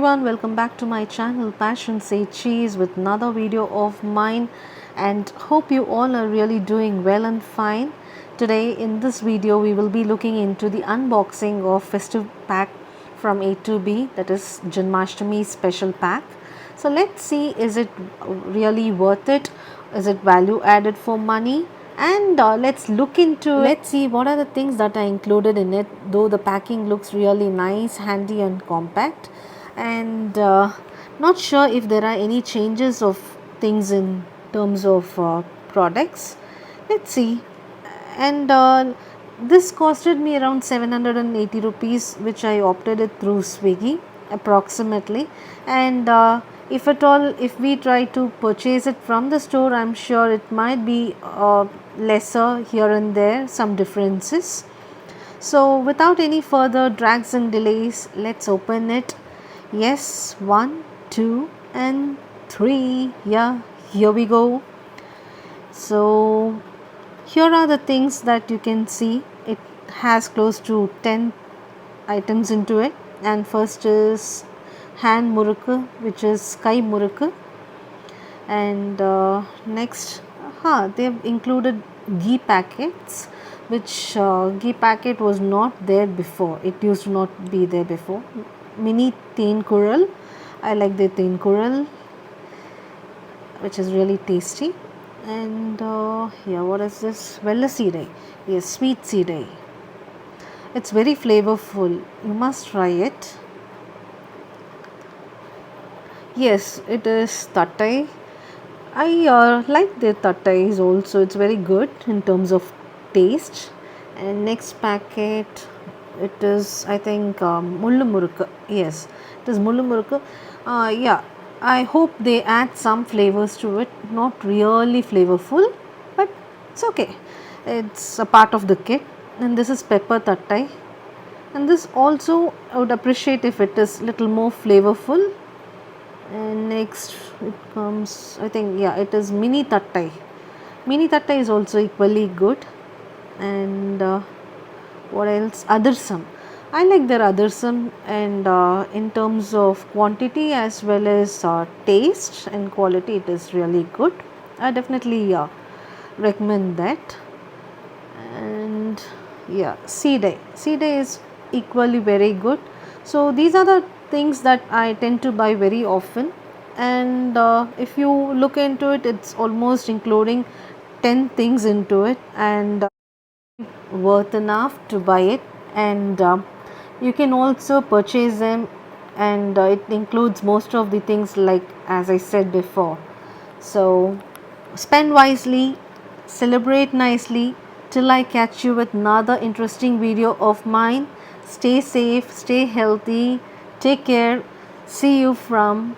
everyone, welcome back to my channel Passion Say Cheese with another video of mine, and hope you all are really doing well and fine. Today in this video we will be looking into the unboxing of festive pack from A2B, that is Janmashtami special pack. So let's see, is it really worth it? Is it value added for money? And let's look into it. Let's see what are the things that are included in it, though the packing looks really nice, handy and compact. And not sure if there are any changes of things in terms of products. Let's see. And this costed me around 780 rupees, which I opted it through Swiggy approximately. And if at all, if we try to purchase it from the store, I'm sure it might be lesser here and there, some differences. So without any further drags and delays, let's open it. Yes, 1, 2 and 3. Yeah, here we go. So here are the things that you can see. It has close to 10 items into it, and first is hand murukku, which is kai murukku, and next they've included ghee packets, which ghee packet was not there before. It used to not be there before. Mini teen kural, I like the teen kural, which is really tasty. And here, what is this? Vella seedai. Yes, sweet seedai. It's very flavorful. You must try it. Yes, it is tattai. I like the tattais also. It's very good in terms of taste. And next packet, it is, I think, mullu murukku. Yes, it is mullu murukku. Yeah, I hope they add some flavors to it. Not really flavorful, but it's okay. It's a part of the kit. And this is pepper tattai. And this also I would appreciate if it is little more flavorful. And next it comes, I think, yeah, it is mini tattai. Mini tattai is also equally good. And what else? Adarsam. I like their adarsam, and in terms of quantity as well as taste and quality, it is really good. I definitely recommend that. And yeah, seedai. Seedai is equally very good. So these are the things that I tend to buy very often, and if you look into it, it's almost including 10 things into it, and worth enough to buy it. And you can also purchase them, and it includes most of the things, like as I said before. So spend wisely, celebrate nicely. Till I catch you with another interesting video of mine. Stay safe, stay healthy, take care. See you from